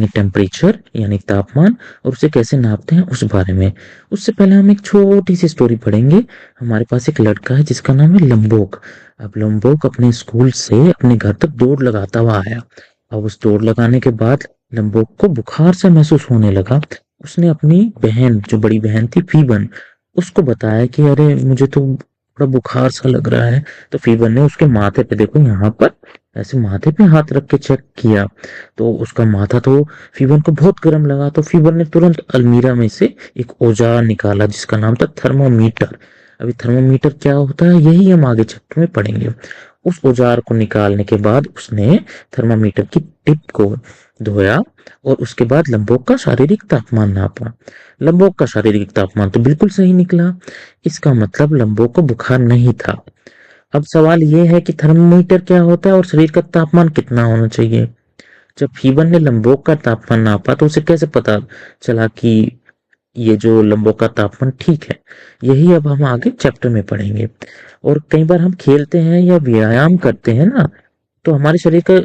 पढ़ेंगे टेम्परेचर यानी तापमान और उसे कैसे नापते हैं उस बारे में। उससे पहले हम एक छोटी सी स्टोरी पढ़ेंगे। हमारे पास एक लड़का है जिसका नाम है लंबोक। अब लंबोक अपने स्कूल से अपने घर तक दौड़ लगाता हुआ आया। अब उस दौड़ लगाने के बाद लंबोक को बुखार सा महसूस होने लगा। उसने अपनी बहन, जो बड़ी बहन थी फीबन, उसको बताया कि अरे मुझे तो बड़ा बुखार सा लग रहा है। तो फीबन ने उसके माथे पे, देखो यहाँ पर, ऐसे माथे पे हाथ रख के चेक किया। तो उसका माथा तो फीबन को बहुत गर्म लगा। तो फीबन ने तुरंत अलमीरा में से एक औजार निकाला जिसका नाम था थर्मोमीटर। अभी थर्मोमीटर क्या होता है यही हम आगे चैप्टर में पढ़ेंगे। उस औजार को निकालने के बाद उसने थर्मामीटर की टिप को धोया और उसके बाद लंबोक का शारीरिक तापमान नापा। लंबोक का शारीरिक तापमान तो बिल्कुल सही निकला। इसका मतलब लंबोक को बुखार नहीं था। अब सवाल ये है कि थर्मामीटर क्या होता है और शरीर का तापमान कितना होना चाहिए। जब फीबर ने लंबोक का तापमान नापा तो उसे कैसे पता चला कि ये जो लंबोक का तापमान ठीक है। यही अब हम आगे चैप्टर में पढ़ेंगे। और कई बार हम खेलते हैं या व्यायाम करते हैं ना, तो हमारे शरीर का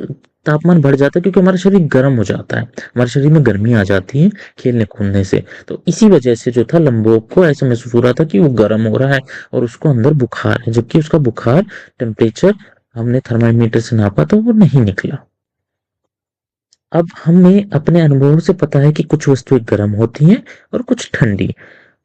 तापमान बढ़ जाता है क्योंकि हमारा शरीर गर्म हो जाता है। हमारे शरीर में गर्मी आ जाती है खेलने कूदने से। तो इसी वजह से जो था लंबोक को ऐसा महसूस हो रहा था कि वो गर्म हो रहा है और उसको अंदर बुखार है, जबकि उसका बुखार टेम्परेचर हमने थर्मामीटर से नापा तो वो नहीं निकला। अब हमें अपने अनुभव से पता है कि कुछ वस्तुएं गर्म होती हैं और कुछ ठंडी।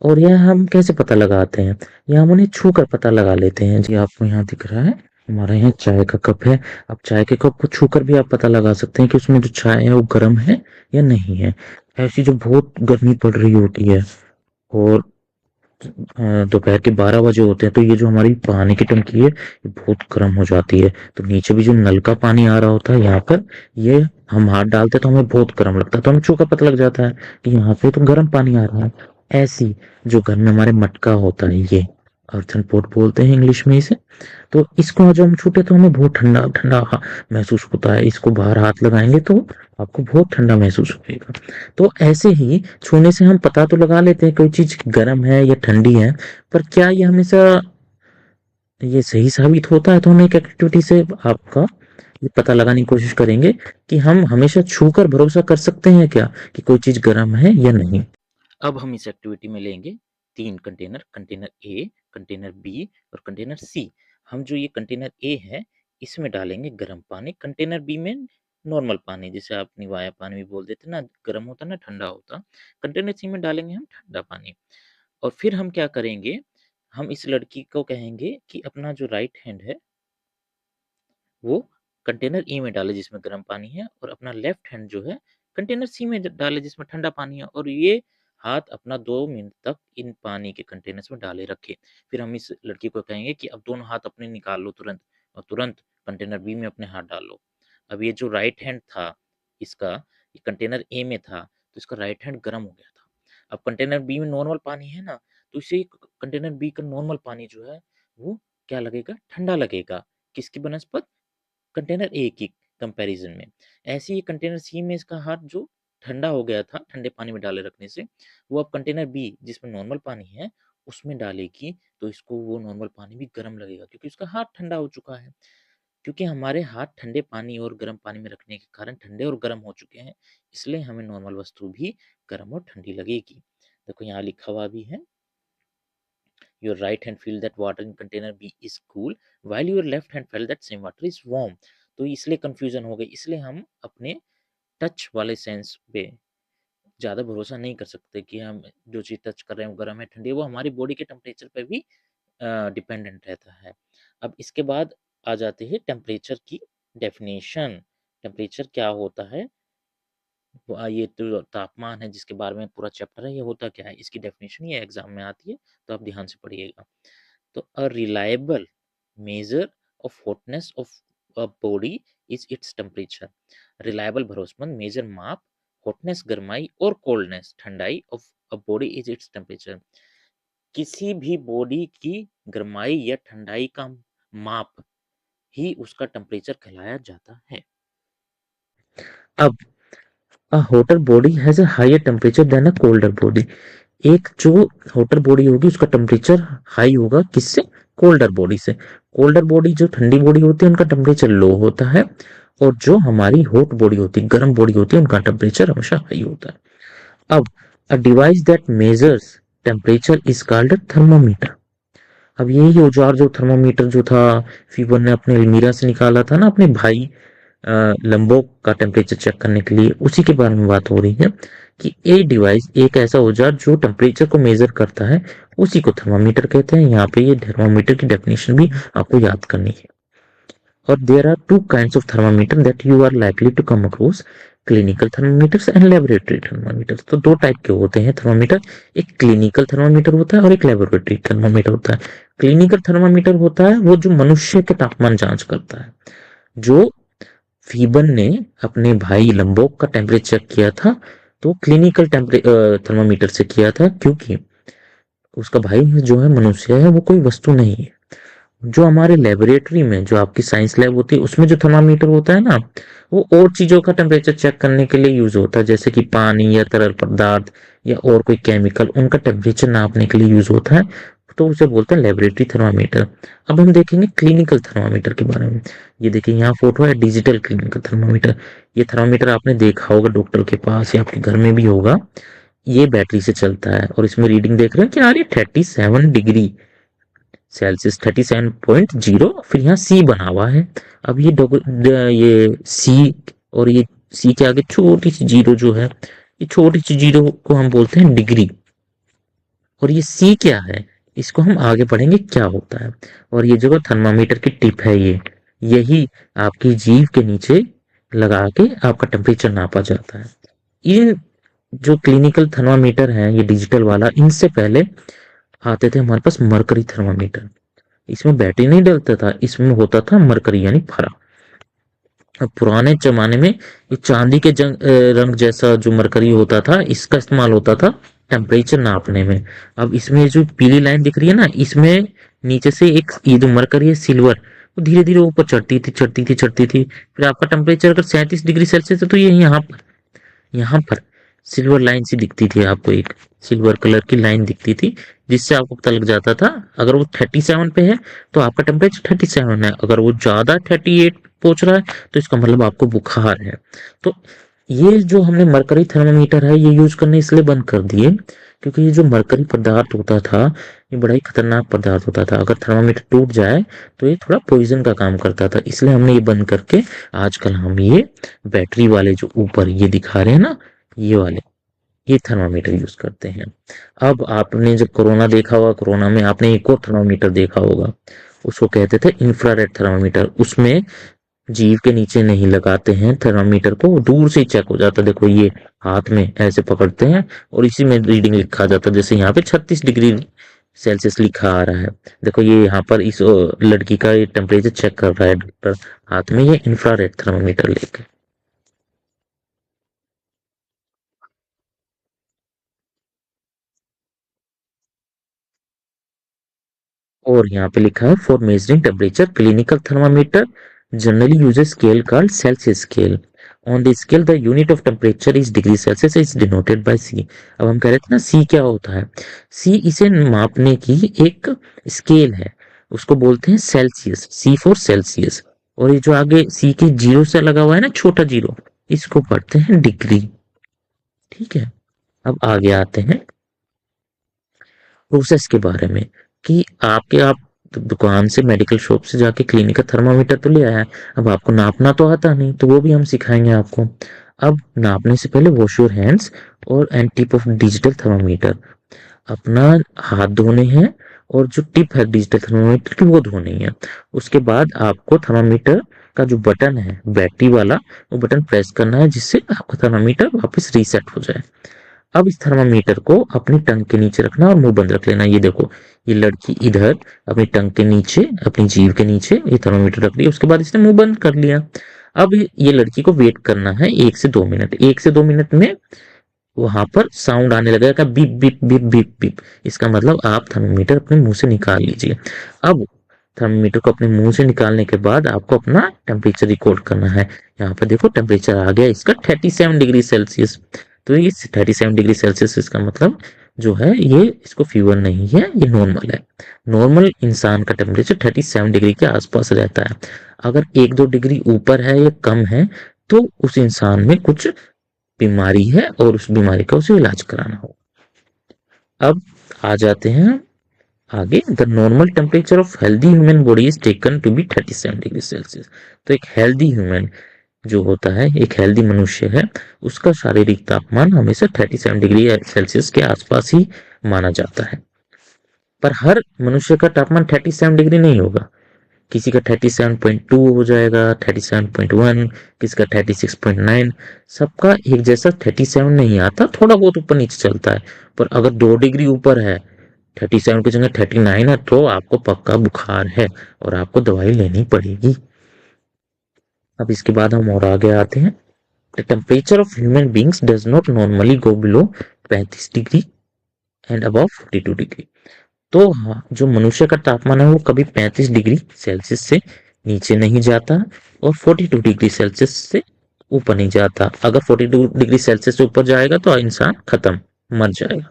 और यह हम कैसे पता लगाते हैं? यह हम उन्हें छू कर पता लगा लेते हैं। जी आपको यहाँ दिख रहा है, हमारा यहाँ चाय का कप है। अब चाय के कप को छू कर भी आप पता लगा सकते हैं कि उसमें जो चाय है वो गर्म है या नहीं है। ऐसी जो बहुत गर्मी पड़ रही होती है और दोपहर के 12 बजे होते हैं, तो ये जो हमारी पानी की टंकी है ये बहुत गर्म हो जाती है। तो नीचे भी जो नल का पानी आ रहा होता है यहाँ पर, ये हम हाथ डालते हैं तो हमें बहुत गर्म लगता है, तो हमें छू कर पता लग जाता है कि यहाँ पे तो गर्म पानी आ रहा है। ऐसी जो घर में हमारे मटका होता है, ये अर्थन पॉट बोलते हैं इंग्लिश में इसे। तो इसको जब हम छूटे तो हमें बहुत ठंडा ठंडा महसूस होता है। इसको बाहर हाथ लगाएंगे तो आपको बहुत ठंडा महसूस होगा। तो ऐसे ही छूने से हम पता तो लगा लेते हैं कोई चीज गर्म है या ठंडी है, पर क्या ये हमेशा ये सही साबित होता है? तो हम एक एक्टिविटी से आपका ये पता लगाने की कोशिश करेंगे कि हम हमेशा छूकर भरोसा कर सकते हैं क्या कि कोई चीज गर्म है या नहीं। अब हम इस एक्टिविटी में लेंगे 3 container, container A, container B और कंटेनर सी। हम जो ये कंटेनर ए है इसमें डालेंगे गर्म पानी, कंटेनर बी में नॉर्मल पानी, जिसे आप निवाया पानी भी बोल देते ना, गर्म होता ना ठंडा होता। कंटेनर सी में डालेंगे हम ठंडा पानी। और फिर हम क्या करेंगे, हम इस लड़की को कहेंगे कि अपना जो राइट हैंड है वो कंटेनर ए में डाले जिसमें गर्म पानी है, और अपना लेफ्ट हैंड जो है कंटेनर सी में डाले जिसमें ठंडा पानी है, और ये हाथ अपना 2 मिनट तक इन पानी के कंटेनर्स में डाले रखे। फिर हम इस लड़की को कहेंगे कि अब दोनों हाथ अपने निकाल लो तुरंत, और तुरंत कंटेनर बी में अपने हाथ डाल लो। अब ये जो राइट हैंड था इसका, ये कंटेनर ए में था तो इसका राइट हैंड गर्म हो गया था। अब कंटेनर बी में नॉर्मल पानी है ना, तो इसे कंटेनर बी का नॉर्मल पानी जो है वो क्या लगेगा, ठंडा लगेगा। किसकी बनस्पत, कंटेनर ए की कंपैरिजन में। ऐसे ही कंटेनर सी में इसका हाथ जो ठंडा हो गया था ठंडे पानी में डाले रखने से, वो अब कंटेनर बी जिसमें नॉर्मल पानी है उसमें डालेगी, तो इसको वो नॉर्मल पानी भी गर्म लगेगा क्योंकि उसका हाथ ठंडा हो चुका है। क्योंकि हमारे हाथ ठंडे पानी और गर्म पानी में रखने के कारण ठंडे और गर्म हो चुके हैं, इसलिए हमें नॉर्मल वस्तु भी गर्म और ठंडी लगेगी। देखो यहाँ लिखा हुआ भी है, your right hand feel that water in container B is cool while your left hand felt that same water is warm। तो इसलिए कंफ्यूजन हो गई, इसलिए हम अपने टच वाले सेंस पे ज़्यादा भरोसा नहीं कर सकते कि हम जो चीज़ टच कर रहे हैं वो गर्म है ठंडी है, वो हमारी बॉडी के टेम्परेचर पे भी डिपेंडेंट रहता है। अब इसके बाद आ जाते हैं टेम्परेचर की डेफिनेशन। टेम्परेचर क्या होता है, ये तो तापमान है जिसके बारे में पूरा चैप्टर है, ये होता क्या है, इसकी डेफिनेशन ये एग्जाम में आती है, तो आप ध्यान से पढ़िएगा। तो a reliable measure of hotness of a body is its temperature. Reliable भरोसेमंद मेजर माप, हॉटनेस गर्माई और coldness thandai of a body is its temperature. किसी भी बॉडी की गर्माई या ठंडाई का माप ही उसका टेम्परेचर कहलाया जाता है। अब a hotter body has a higher temperature than a colder body. एक जो होटर बॉडी होगी उसका टेम्परेचर हाई होगा किससे? कोल्डर बॉडी से। कोल्डर बॉडी जो ठंडी बॉडी होती है उनका टेम्परेचर लो होता है और जो हमारी हॉट बॉडी होती है, गर्म बॉडी होती है, उनका टेम्परेचर हमेशा हाई होता है। अब a device that measures temperature is called thermometer. अब यही औजार जो थर्मोमीटर जो था, फीबर ने अपने अलमीरा से निकाला था ना अपने भाई लंबो का टेम्परेचर चेक करने के लिए, उसी के बारे में बात हो रही है कि ए डिवाइस एक ऐसा औजार जो टेम्परेचर को मेजर करता है, उसी को थर्मामीटर कहते हैं। यहाँ पे ये थर्मामीटर की डेफिनेशन भी आपको याद करनी है। और there are two kinds of thermometer that you are likely to come across, clinical thermometers and laboratory thermometers. तो दो टाइप के होते हैं थर्मामीटर, एक क्लिनिकल थर्मामीटर होता है और एक लेबोरेटरी थर्मामीटर होता है। क्लिनिकल थर्मामीटर होता है वो जो मनुष्य के तापमान जांच करता है। जो फीबन ने अपने भाई लंबोक का टेम्परेचर चेक किया था, तो क्लिनिकल थर्मामीटर से किया था, क्योंकि उसका भाई जो है मनुष्य है, वो कोई वस्तु नहीं है। जो हमारे लेबोरेटरी में, जो आपकी साइंस लैब होती है, उसमें जो थर्मामीटर होता है ना, वो और चीजों का टेम्परेचर चेक करने के लिए यूज होता है, जैसे कि पानी या तरल पदार्थ या और कोई केमिकल, उनका टेम्परेचर नापने के लिए यूज होता है। तो उसे बोलते हैं लेबोरेटरी थर्मामीटर। अब हम देखेंगे क्लिनिकल थर्मामीटर के बारे में। ये देखिए यहाँ फोटो है डिजिटल क्लिनिकल थर्मामीटर। ये थर्मामीटर आपने देखा होगा डॉक्टर के पास या आपके घर में भी होगा। ये बैटरी से चलता है और इसमें रीडिंग देख रहे हैं कि आ रही है 37 डिग्री सेल्सियस, 37.0। फिर यहाँ सी बना हुआ है। अब ये सी और ये सी के आगे छोटी सी जीरो जो है, ये छोटी सी जीरो को हम बोलते हैं डिग्री। और ये सी क्या है, इसको हम आगे पढ़ेंगे क्या होता है। और ये जो थर्मामीटर की टिप है, ये यही आपकी जीभ के नीचे लगा के आपका टेम्परेचर नापा जाता है। इन जो क्लिनिकल थर्मामीटर हैं, ये डिजिटल वाला, इनसे पहले आते थे हमारे पास मरकरी थर्मामीटर। इसमें बैटरी नहीं डलता था, इसमें होता था मरकरी यानी फरा। अब पुराने जमाने में ये चांदी के रंग जैसा जो मरकरी होता था, इसका इस्तेमाल होता था टेम्परेचर नापने में। अब इसमें जो पीली लाइन दिख रही है ना, इसमें नीचे से एक ये जो मरकरी है सिल्वर, वो धीरे धीरे ऊपर चढ़ती थी। फिर आपका टेम्परेचर अगर 37 डिग्री सेल्सियस है, तो ये यहाँ पर सिल्वर लाइन सी दिखती थी आपको, एक सिल्वर कलर की लाइन दिखती थी, जिससे आपको पता लग जाता था अगर वो 37 पे है तो आपका टेम्परेचर 37 है, अगर वो ज्यादा 38 पहुंच रहा है तो इसका मतलब आपको बुखार है। तो ये जो हमने मरकरी थर्मामीटर है, ये यूज करने इसलिए बंद कर दिए क्योंकि ये जो मरकरी पदार्थ होता था, ये बड़ा ही खतरनाक पदार्थ होता था। अगर थर्मामीटर टूट जाए तो ये थोड़ा पॉइजन का काम करता था, इसलिए हमने ये बंद करके आजकल हम ये बैटरी वाले जो ऊपर ये दिखा रहे हैं ना, ये वाले, ये थर्मामीटर यूज करते हैं। अब आपने जब कोरोना देखा होगा, कोरोना में आपने एक और थर्मामीटर देखा होगा, उसको कहते थे इंफ्रारेड थर्मामीटर। उसमें जीभ के नीचे नहीं लगाते हैं थर्मामीटर को, वो दूर से ही चेक हो जाता है। देखो ये हाथ में ऐसे पकड़ते हैं और इसी में रीडिंग लिखा जाता है, जैसे यहाँ पे 36 डिग्री सेल्सियस लिखा आ रहा है। देखो ये यहाँ पर इस लड़की का ये टेम्परेचर चेक कर रहा है डॉक्टर हाथ में ये इंफ्रारेड थर्मामीटर लेकर। और यहाँ पे लिखा है for measuring temperature clinical thermometer generally uses scale called Celsius scale. On the scale the unit of temperature is degree Celsius is denoted by C. अब हम कह रहे थे ना सी क्या होता है, सी इसे मापने की एक स्केल है, उसको बोलते हैं सेल्सियस, सी फॉर सेल्सियस। और ये जो आगे सी के जीरो से लगा हुआ है ना छोटा जीरो, इसको पढ़ते हैं डिग्री। ठीक है। अब आगे आते हैं प्रोसेस के बारे में कि आप दुकान से मेडिकल शॉप से जाके क्लिनिक का थर्मामीटर तो ले आया, अब आपको नापना तो आता नहीं, तो वो भी हम सिखाएंगे आपको। अब नापने से पहले वॉश योर हैंड्स और and tip of digital thermometer, अपना हाथ धोने हैं और जो टिप है डिजिटल थर्मामीटर की वो धोनी है। उसके बाद आपको थर्मामीटर का जो बटन है बैटरी वाला, वो बटन प्रेस करना है, जिससे आपका थर्मामीटर वापस रीसेट हो जाए। अब इस थर्मामीटर को अपनी टंग के नीचे रखना और मुंह बंद रख लेना। ये देखो ये लड़की इधर अपनी टंग के नीचे, अपनी जीभ के नीचे ये थर्मामीटर रख लिया, उसके बाद इसने मुंह बंद कर लिया। अब ये लड़की को वेट करना है 1 से 2 मिनट। 1 से 2 मिनट में वहां पर साउंड आने लगेगा beep beep beep beep beep, इसका मतलब आप थर्मामीटर अपने मुंह से निकाल लीजिए। अब थर्मामीटर को अपने मुंह से निकालने के बाद आपको अपना टेम्परेचर रिकॉर्ड करना है। यहाँ पर देखो टेम्परेचर आ गया इसका 37 डिग्री सेल्सियस। तो ये 37 डिग्री सेल्सियस इसका मतलब जो है ये इसको फीवर नहीं है, ये नॉर्मल है। नॉर्मल इंसान का टेम्परेचर 37 डिग्री के आसपास रहता है। अगर 1-2 डिग्री ऊपर है या कम है तो उस इंसान में कुछ बीमारी है और उस बीमारी का उसे इलाज कराना हो। अब आ जाते हैं आगे। The normal temperature of healthy human body is taken to be 37 degree Celsius. तो एक हेल्दी ह्यूमन जो होता है, एक हेल्दी मनुष्य है, उसका शारीरिक तापमान हमेशा 37 डिग्री सेल्सियस के आसपास ही माना जाता है। पर हर मनुष्य का तापमान 37 डिग्री नहीं होगा। किसी का 37.2 हो जाएगा, 37.1, किसी का 36.9। सबका एक जैसा 37 नहीं आता, थोड़ा बहुत ऊपर नीचे चलता है। पर अगर 2 डिग्री ऊपर है, 37 की जगह 39 है, तो आपको पक्का बुखार है और आपको दवाई लेनी पड़ेगी। अब इसके बाद हम और आगे आते हैं। The temperature of human beings does not normally go below 35 degree and above 42 degree. तो हाँ, जो मनुष्य का तापमान है वो कभी 35 डिग्री सेल्सियस से नीचे नहीं जाता और 42 डिग्री सेल्सियस से ऊपर नहीं जाता। अगर 42 डिग्री सेल्सियस से ऊपर जाएगा तो इंसान खत्म, मर जाएगा।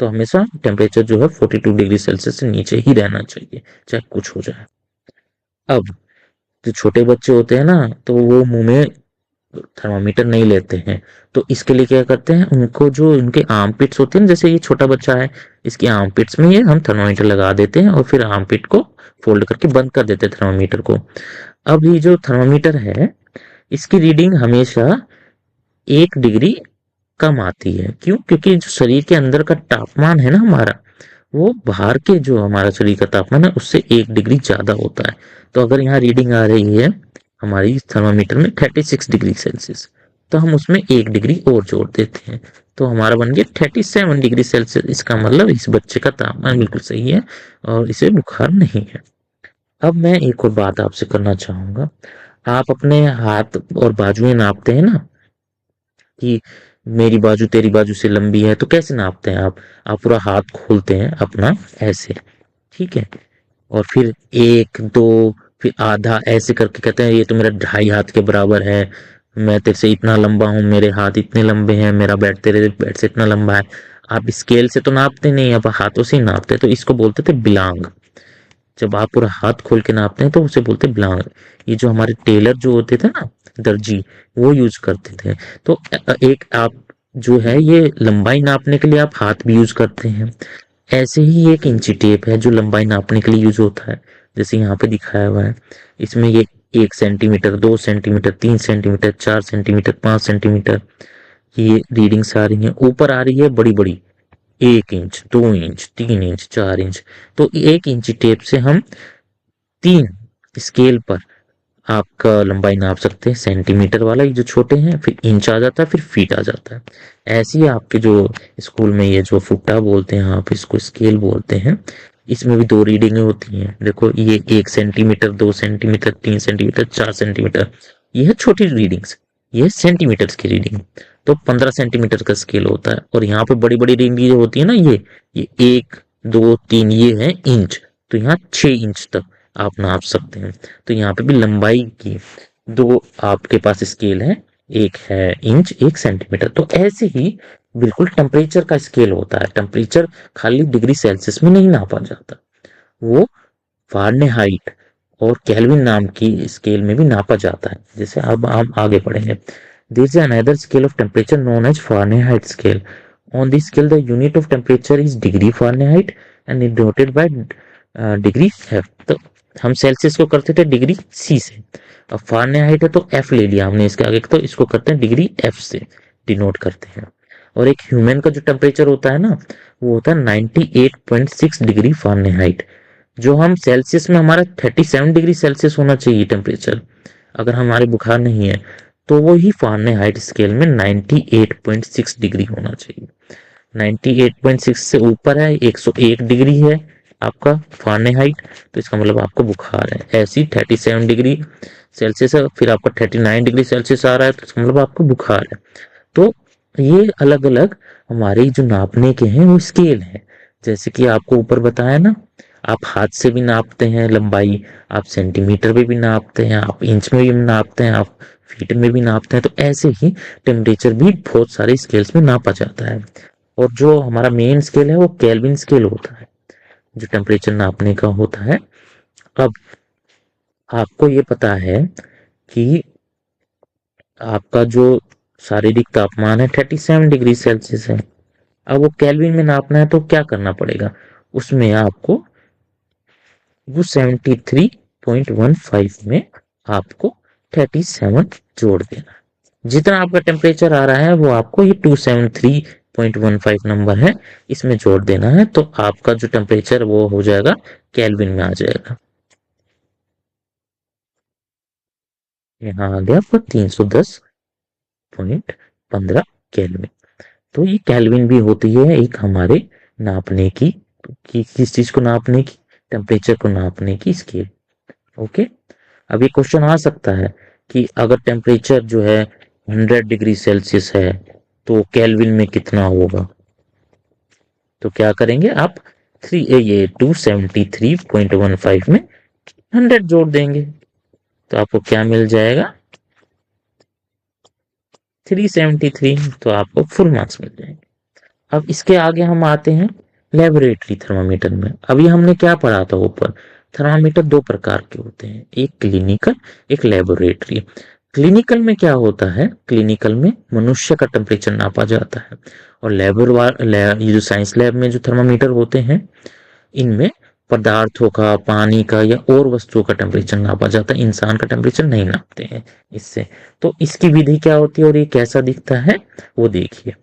तो हमेशा टेम्परेचर जो है 42 डिग्री सेल्सियस से नीचे ही रहना चाहिए, चाहे कुछ हो जाए। अब जो छोटे बच्चे होते हैं ना, तो वो मुंह में थर्मामीटर नहीं लेते हैं। तो इसके लिए क्या करते हैं, उनको जो उनके आर्म पिट्स होते हैं, जैसे ये छोटा बच्चा है, इसके आर्म पिट्स में ये हम थर्मामीटर लगा देते हैं और फिर आर्म पिट को फोल्ड करके बंद कर देते हैं थर्मामीटर को। अब ये जो थर्मामीटर है, इसकी रीडिंग हमेशा 1 डिग्री कम आती है। क्यों? क्योंकि जो शरीर के अंदर का तापमान है ना हमारा, वो बाहर के जो हमारा शरीर का तापमान है उससे 1 डिग्री ज्यादा होता है। तो अगर यहाँ रीडिंग आ रही है हमारी थर्मामीटर में 36 डिग्री सेल्सियस, तो हम उसमें 1 डिग्री और जोड़ देते हैं, तो हमारा बन गया 37 डिग्री सेल्सियस। इसका मतलब इस बच्चे का तापमान बिल्कुल सही है और इसे बुखार नहीं है। अब मैं एक और बात आपसे करना चाहूंगा। आप अपने हाथ और बाजुएं नापते हैं ना, कि मेरी बाजू तेरी बाजू से लंबी है, तो कैसे नापते हैं आप पूरा हाथ खोलते हैं अपना ऐसे, ठीक है, और फिर 1, 2, फिर आधा ऐसे करके कहते हैं ये तो मेरा 2.5 हाथ के बराबर है, मैं तेरे से इतना लंबा हूँ, मेरे हाथ इतने लंबे हैं, मेरा बैट तेरे बैट से इतना लंबा है। आप स्केल से तो नापते नहीं, आप हाथों से ही नापते हैं, तो इसको बोलते थे बिलांग। जब आप पूरा हाथ खोल के नापते हैं तो उसे बोलते बिलांग। ये जो हमारे टेलर जो होते थे ना, दर्जी, वो यूज करते थे। तो एक आप जो है ये लंबाई नापने के लिए आप हाथ भी यूज करते हैं। ऐसे ही एक इंची टेप है जो लंबाई नापने के लिए यूज होता है, जैसे यहाँ पे दिखाया हुआ है। इसमें ये 1 centimetre, 2 centimetre, 3 centimetre, 4 centimetre, 5 centimetre ये रीडिंग्स आ रही हैं। ऊपर आ रही है बड़ी बड़ी, 1 इंच, 2 इंच, 3 इंच, 4 इंच। तो 1 इंची टेप से हम 3 स्केल पर आपका लंबाई नाप सकते हैं। सेंटीमीटर वाला ये जो छोटे हैं, फिर इंच आ जाता है, फिर फीट आ जाता है। ऐसे ही आपके जो स्कूल में ये जो फुट्टा बोलते हैं, आप इसको स्केल बोलते हैं, इसमें भी 2 रीडिंगें होती हैं। देखो ये 1 सेंटीमीटर, 2 सेंटीमीटर, 3 सेंटीमीटर, 4 सेंटीमीटर, ये है छोटी रीडिंग्स, ये सेंटीमीटर की रीडिंग। तो 15 सेंटीमीटर का स्केल होता है। और यहाँ पे बड़ी बड़ी रीडिंग जो होती है ना, ये 1, 2, 3 ये है इंच। तो यहाँ 6 इंच तक आप नाप सकते हैं। तो यहाँ पे भी लंबाई की 2 आपके पास स्केल है, एक है इंच, एक सेंटीमीटर। तो ऐसे ही बिल्कुल टेम्परेचर का स्केल होता है। टेम्परेचर खाली डिग्री सेल्सियस में नहीं नापा जाता, वो फ़ारेनहाइट और केल्विन नाम की स्केल में भी नापा जाता है। जैसे अब हम आगे बढ़ेंगे। There is another scale of temperature known as Fahrenheit scale. On this scale the unit of temperature is degree Fahrenheit and denoted by degree F. तो हम सेल्सियस को करते थे डिग्री सी से, अब फ़ारेनहाइट है तो एफ ले लिया हमने इसके आगे, तो इसको करते हैं डिग्री एफ से डिनोट करते हैं। और एक ह्यूमन का जो टेम्परेचर होता है ना, वो होता है 98.6 डिग्री फ़ारेनहाइट। जो हम सेल्सियस में हमारा 37 डिग्री सेल्सियस होना चाहिए टेम्परेचर, अगर हमारे बुखार नहीं है, तो वो ही फ़ारेनहाइट स्केल में 98.6 डिग्री होना चाहिए। 98.6 से ऊपर है, 101 डिग्री है आपका फ़ारेनहाइट, तो इसका मतलब आपको बुखार है। ऐसी 37 डिग्री सेल्सियस है, फिर आपका 39 डिग्री सेल्सियस आ रहा है, तो इसका मतलब आपको बुखार है। तो ये अलग अलग हमारे जो नापने के हैं वो स्केल है। जैसे कि आपको ऊपर बताया ना, आप हाथ से भी नापते हैं लंबाई, आप सेंटीमीटर में भी नापते हैं, आप इंच में भी नापते हैं, आप फीट में भी नापते हैं। तो ऐसे ही टेम्परेचर भी बहुत सारे स्केल्स में नापा जाता है। और जो हमारा मेन स्केल है वो केल्विन स्केल होता है, जो टेम्परेचर नापने का होता है। अब आपको ये पता है कि आपका जो शारीरिक तापमान है 37 डिग्री सेल्सियस है। अब वो केल्विन में नापना है तो क्या करना पड़ेगा, उसमें आपको वो 73.15 में आपको 37 जोड़ देना है। जितना आपका टेम्परेचर आ रहा है वो आपको ये 273.15 नंबर है, इसमें जोड़ देना है, तो आपका जो टेम्परेचर वो हो जाएगा केल्विन में आ जाएगा। यहाँ आ गया आपका 310.15 केल्विन। तो ये केल्विन भी होती है एक हमारे नापने की, कि किस चीज को नापने की, टेम्परेचर को नापने की स्केल। ओके। अब ये क्वेश्चन आ सकता है कि अगर टेम्परेचर जो है 100 डिग्री सेल्सियस है तो केल्विन में कितना होगा, तो क्या करेंगे आप 273.15 में 100 जोड़ देंगे, तो आपको क्या मिल जाएगा 373, तो आपको फुल मार्क्स मिल जाएंगे। अब इसके आगे हम आते हैं लेबोरेटरी थर्मामीटर में। अभी हमने क्या पढ़ा था ऊपर, थर्मामीटर दो प्रकार के होते हैं, एक क्लिनिकल, एक लेबोरेटरी। क्लिनिकल में क्या होता है, क्लिनिकल में मनुष्य का टेम्परेचर नापा जाता है, और ये जो साइंस लैब में जो थर्मामीटर होते हैं इनमें पदार्थों का, पानी का या और वस्तुओं का टेम्परेचर नापा जाता है, इंसान का टेम्परेचर नहीं नापते हैं इससे। तो इसकी विधि क्या होती है और ये कैसा दिखता है वो देखिए।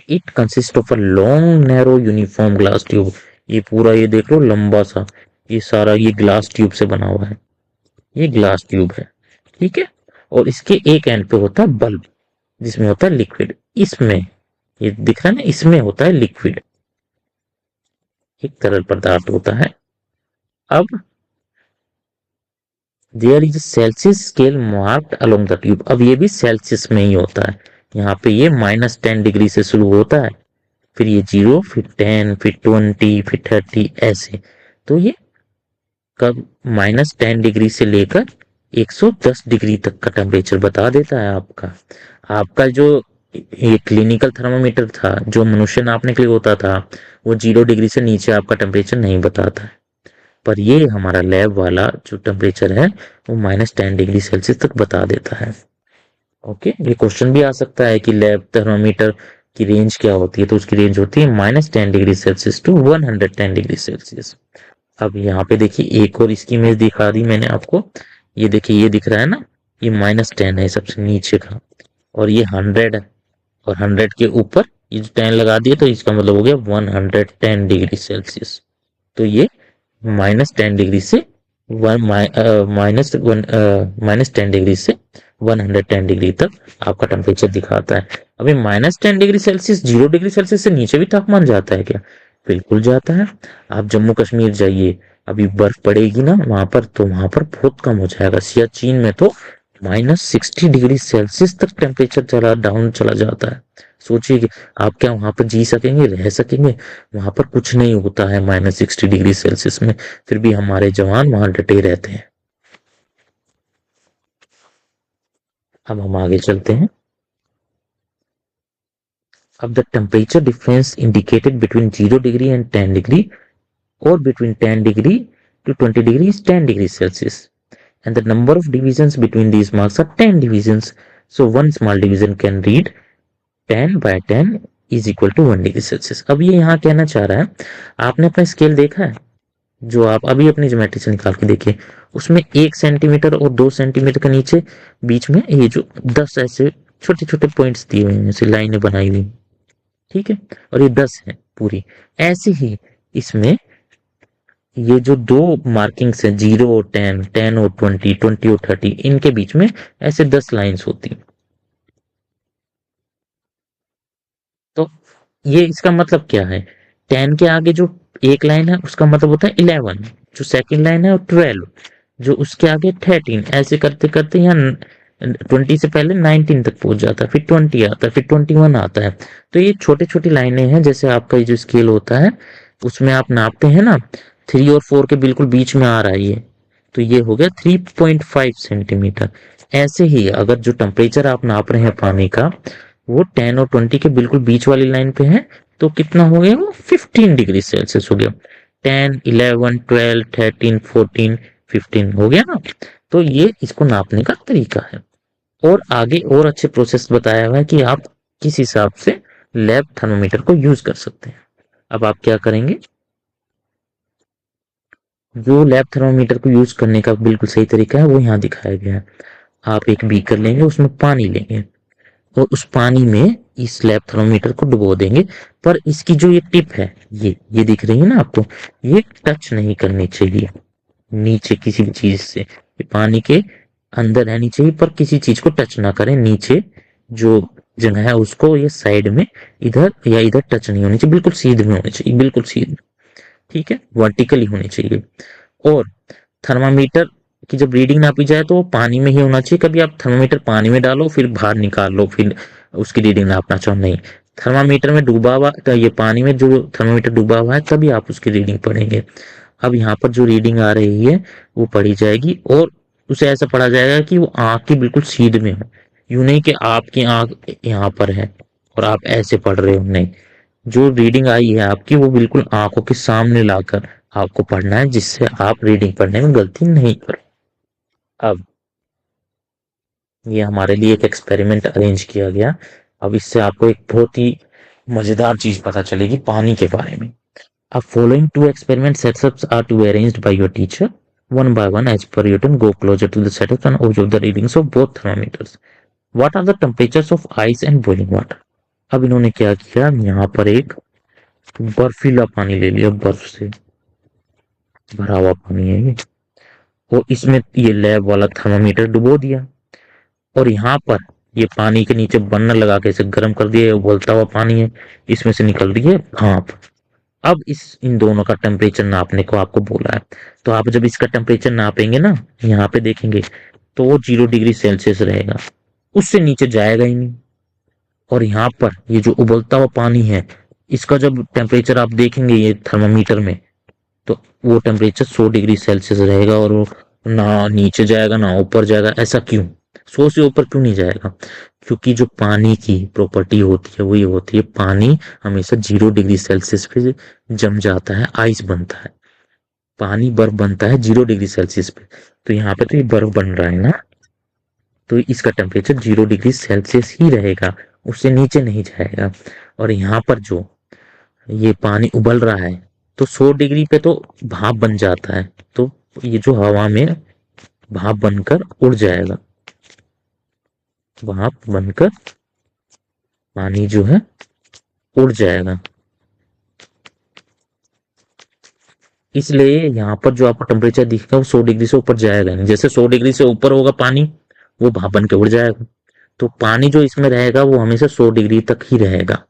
It consist of a long narrow uniform glass tube. ये पूरा ये देख लो लंबा सा, ये सारा ये ग्लास ट्यूब से बना हुआ है, ये ग्लास ट्यूब है, ठीक है। और इसके एक एंड पे होता है बल्ब, जिसमें होता है लिक्विड। इसमें ये दिख रहा है ना, इसमें होता है लिक्विड, एक तरल पदार्थ होता है। अब there is Celsius scale marked along the tube. अब ये भी सेल्सियस में ही होता है, यहाँ पे ये -10 डिग्री से शुरू होता है, फिर ये 0, फिर 10, फिर 20, फिर 30 ऐसे। तो ये कब -10 डिग्री से लेकर 110 डिग्री तक का टेम्परेचर बता देता है आपका। आपका जो ये क्लिनिकल थर्मामीटर था जो मनुष्य नापने के लिए होता था, वो 0 डिग्री से नीचे आपका टेम्परेचर नहीं बताता है, पर ये हमारा लैब वाला जो टेम्परेचर है वो -10 डिग्री सेल्सियस तक बता देता है। ओके। ये क्वेश्चन भी आ सकता है कि लैब थर्मामीटर की रेंज क्या होती है, तो उसकी रेंज होती है -10 degree Celsius to 110 degree Celsius. अब यहाँ पे देखिए एक और इसकी इमेज दिखा दी मैंने आपको, ये देखिए ये दिख रहा है ना, ये -10 है सबसे नीचे का, और ये 100 है, और 100 के ऊपर ये जो 10 लगा दिए तो इसका मतलब हो गया 110 डिग्री सेल्सियस। तो ये -10 डिग्री से -10 डिग्री से 110 डिग्री तक आपका टेम्परेचर दिखाता है। अभी -10 डिग्री सेल्सियस 0 डिग्री सेल्सियस से नीचे भी तापमान जाता है क्या, बिल्कुल जाता है। आप जम्मू कश्मीर जाइए, अभी बर्फ पड़ेगी ना वहां पर, तो वहां पर बहुत कम हो जाएगा। सियाचिन में तो -60 डिग्री सेल्सियस तक टेम्परेचर चला डाउन चला जाता है। सोचिए कि आप क्या वहां पर जी सकेंगे, रह सकेंगे, वहां पर कुछ नहीं होता है -60 डिग्री सेल्सियस में, फिर भी हमारे जवान वहां डटे रहते हैं। अब हम आगे चलते हैं। अब the temperature difference indicated between 0 degree and 10 degree or between 10 degree to 20 degree is 10 degrees Celsius, and the number of divisions between these marks are 10 divisions. So one small division can read 10 by 10 is equal to 1 degree Celsius. अब ये यहाँ कहना चाह रहा है, आपने अपना scale देखा है जो आप अभी अपनी ज्योमेट्री से निकाल के देखिए, उसमें 1 सेंटीमीटर और 2 सेंटीमीटर के नीचे बीच में ये जो 10 ऐसे छोटे छोटे पॉइंट्स दिए हुए हैं, ऐसे लाइनें बनाई हुई, ठीक है, और ये 10 है पूरी। ऐसे ही इसमें ये जो दो मार्किंग्स हैं 0 और 10, 10 और 20, 20 और 30, इनके बीच में ऐसे 10 लाइंस होती। तो ये इसका मतलब क्या है, 10 के आगे जो एक लाइन है उसका मतलब होता है 11, जो सेकंड लाइन है वो 12, जो उसके आगे 13, ऐसे करते करते यहाँ 20 से पहले 19 तक पहुंच जाता है, फिर 20 आता है, फिर 21 आता है। तो ये छोटी छोटी लाइनें हैं, जैसे आपका ये जो स्केल होता है उसमें आप नापते हैं ना, 3 और 4 के बिल्कुल बीच में आ रहा है ये, तो ये हो गया 3.5 सेंटीमीटर। ऐसे ही अगर जो टेम्परेचर आप नाप रहे हैं पानी का, वो 10 और 20 के बिल्कुल बीच वाली लाइन पे है, तो कितना हो गया वो 15 डिग्री सेल्सियस हो गया। 10, 11, 12, 13, 14, 15 हो गया ना। तो ये इसको नापने का तरीका है। और आगे और अच्छे प्रोसेस बताया हुआ है कि आप किस हिसाब से लैब थर्मोमीटर को यूज कर सकते हैं। अब आप क्या करेंगे, जो लैब थर्मोमीटर को यूज करने का बिल्कुल सही तरीका है वो यहाँ दिखाया गया है। आप एक बीकर लेंगे, उसमें पानी लेंगे और उस पानी में इस लैब थर्मोमीटर को डुबो देंगे। पर इसकी जो ये टिप है, ये दिख रही है ना आपको, ये टच नहीं करनी चाहिए नीचे किसी भी चीज से। ये पानी के अंदर रहनी चाहिए पर किसी चीज को टच ना करें। नीचे जो जगह है उसको ये साइड में इधर या इधर टच नहीं होनी चाहिए, बिल्कुल सीध में होनी चाहिए, बिल्कुल सीध। ठीक है, वर्टिकली होनी चाहिए। और थर्मामीटर की जब रीडिंग नापी जाए तो वो पानी में ही होना चाहिए। कभी आप थर्मामीटर पानी में डालो फिर बाहर निकाल लो फिर उसकी रीडिंग नापना चाहो, नहीं। थर्मामीटर में डूबा हुआ, तो ये पानी में जो थर्मामीटर डूबा हुआ है तभी आप उसकी रीडिंग पढ़ेंगे। अब यहाँ पर जो रीडिंग आ रही है वो पढ़ी जाएगी और उसे ऐसा पढ़ा जाएगा कि वो आंख की बिल्कुल सीध में हो। यूं नहीं कि आपकी आंख यहाँ पर है और आप ऐसे पढ़ रहे हो, नहीं। जो रीडिंग आई है आपकी वो बिल्कुल आंखों के सामने लाकर आपको पढ़ना है, जिससे आप रीडिंग पढ़ने में गलती नहीं करें। अब ये हमारे लिए एक एक्सपेरिमेंट अरेंज किया गया। अब इससे आपको एक बहुत ही मजेदार चीज पता चलेगी पानी के बारे में। अब following two experiment setups are to be arranged by your teacher one by one as per your turn. Go closer to the setups and observe the readings of both thermometers. What are the temperatures of ice and boiling water? अब इन्होंने क्या किया, यहाँ पर एक बर्फीला पानी ले लिया, बर्फ से भरा हुआ पानी है ये, और इसमें ये लैब वाला थर्मामीटर डुबो दिया और यहाँ पर ये पानी के नीचे बर्नर लगा के इसे गर्म कर दिया। उबलता हुआ पानी है, इसमें से निकल रही है भाप। अब इन दोनों का टेम्परेचर नापने को आपको बोला है। तो आप जब इसका टेम्परेचर नापेंगे ना, यहाँ पे देखेंगे तो वो 0 डिग्री सेल्सियस रहेगा, उससे नीचे जाएगा ही नहीं। और यहाँ पर ये जो उबलता हुआ पानी है, इसका जब टेम्परेचर आप देखेंगे ये थर्मामीटर में, तो वो टेम्परेचर 100 डिग्री सेल्सियस रहेगा और वो ना नीचे जाएगा ना ऊपर जाएगा। ऐसा क्यों? 100 से ऊपर क्यों नहीं जाएगा? क्योंकि जो पानी की प्रॉपर्टी होती है वो ये होती है, पानी हमेशा 0 डिग्री सेल्सियस पे जम जाता है, आइस बनता है। पानी बर्फ बनता है 0 डिग्री सेल्सियस पे। तो यहाँ पे तो ये बर्फ बन रहा है ना, तो इसका टेम्परेचर 0 डिग्री सेल्सियस ही रहेगा, उससे नीचे नहीं जाएगा। और यहाँ पर जो ये पानी उबल रहा है तो 100 डिग्री पे तो भाप बन जाता है, तो ये जो हवा में भाप बनकर उड़ जाएगा, भाप बनकर पानी जो है उड़ जाएगा। इसलिए यहाँ पर जो आपको टेम्परेचर दिखेगा वो 100 डिग्री से ऊपर जाएगा नहीं। जैसे 100 डिग्री से ऊपर होगा पानी, वो भाप बन के उड़ जाएगा। तो पानी जो इसमें रहेगा वो हमेशा 100 डिग्री तक ही रहेगा।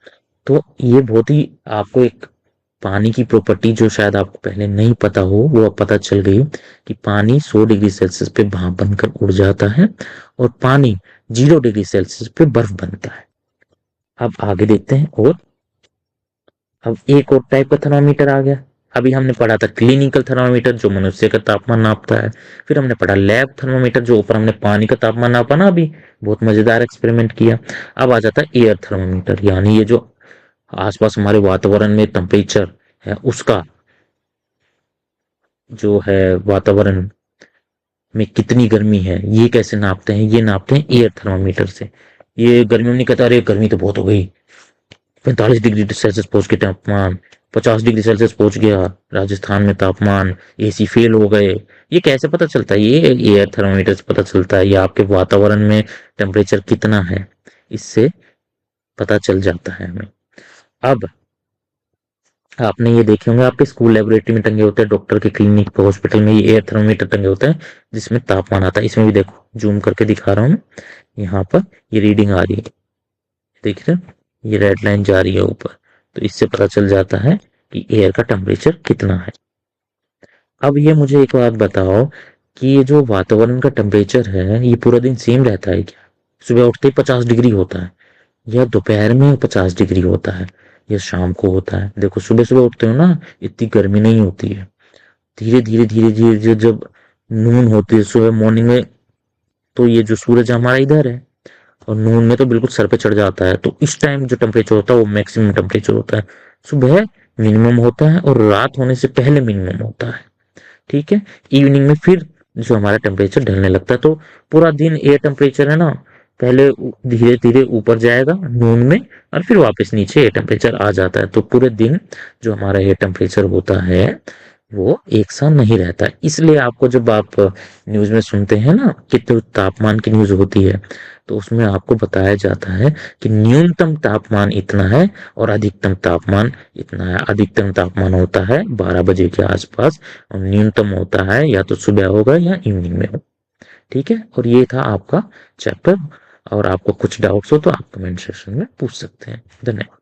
तो ये बहुत ही आपको एक पानी की प्रॉपर्टी जो शायद आपको पहले नहीं पता हो वो अब पता चल गई कि पानी 100 डिग्री सेल्सियस पे भाप बनकर उड़ जाता है और पानी 0 डिग्री सेल्सियस पे बर्फ बनता है। अब आगे देखते हैं। और अब एक और टाइप का थर्मामीटर आ गया। अभी हमने पढ़ा था क्लिनिकल थर्मामीटर जो मनुष्य का तापमान नापता है। फिर हमने पढ़ा लैब थर्मामीटर जो ऊपर हमने पानी का तापमान नापा ना, अभी बहुत मजेदार एक्सपेरिमेंट किया। अब आ जाता है एयर थर्मामीटर, यानी ये जो आसपास हमारे वातावरण में टेम्परेचर है उसका, जो है वातावरण में कितनी गर्मी है ये कैसे नापते हैं, ये नापते हैं एयर थर्मामीटर से। ये गर्मियों में नहीं कहता अरे गर्मी तो बहुत हो गई, 45 डिग्री सेल्सियस पहुंच के तापमान, 50 डिग्री सेल्सियस पहुंच गया राजस्थान में तापमान, एसी फेल हो गए। ये कैसे पता चलता है? ये एयर थर्मामीटर से पता चलता है। ये आपके वातावरण में टेम्परेचर कितना है इससे पता चल जाता है हमें। अब आपने ये देखे होंगे आपके स्कूल लेबोरेटरी में टंगे होते हैं, डॉक्टर के क्लिनिक पे हॉस्पिटल में ये एयर थर्मामीटर टंगे होते हैं जिसमें तापमान आता है। इसमें भी देखो, जूम करके दिखा रहा हूँ मैं, यहाँ पर ये रीडिंग आ रही है, देख रहे हो? ये रेड लाइन जा रही है ऊपर, तो इससे पता चल जाता है कि एयर का टेम्परेचर कितना है। अब ये मुझे एक बात बताओ कि ये जो वातावरण का टेम्परेचर है ये पूरा दिन सेम रहता है क्या? सुबह उठते ही 50 डिग्री होता है, या दोपहर में 50 डिग्री होता है, या शाम को होता है? देखो सुबह सुबह उठते हो ना, इतनी गर्मी नहीं होती है। धीरे धीरे धीरे धीरे जब नून होती है सुबह मॉर्निंग में, तो ये जो सूरज हमारा इधर है, और नून में तो बिल्कुल सर पे चढ़ जाता है। तो इस टाइम जो टेम्परेचर होता है वो मैक्सिमम टेम्परेचर होता है। सुबह मिनिमम होता है और रात होने से पहले मिनिमम होता है। ठीक है। इवनिंग में फिर जो हमारा टेम्परेचर ढलने लगता है। तो पूरा दिन एयर टेम्परेचर है ना, पहले धीरे धीरे ऊपर जाएगा नून में, और फिर वापस नीचे एयर टेम्परेचर आ जाता है। तो पूरे दिन जो हमारा एयर टेम्परेचर होता है वो एक सा नहीं रहता है। इसलिए आपको जब आप न्यूज़ में सुनते हैं ना कि तो तापमान की न्यूज़ होती है, तो उसमें आपको बताया जाता है कि न्यूनतम तापमान इतना है और अधिकतम तापमान इतना है। अधिकतम तापमान होता है 12 बजे के आसपास, और न्यूनतम होता है या तो सुबह होगा या इवनिंग में हो। ठीक है। और ये था आपका चैप्टर। और आपको कुछ डाउट्स हो तो आप कमेंट सेक्शन में पूछ सकते हैं। धन्यवाद।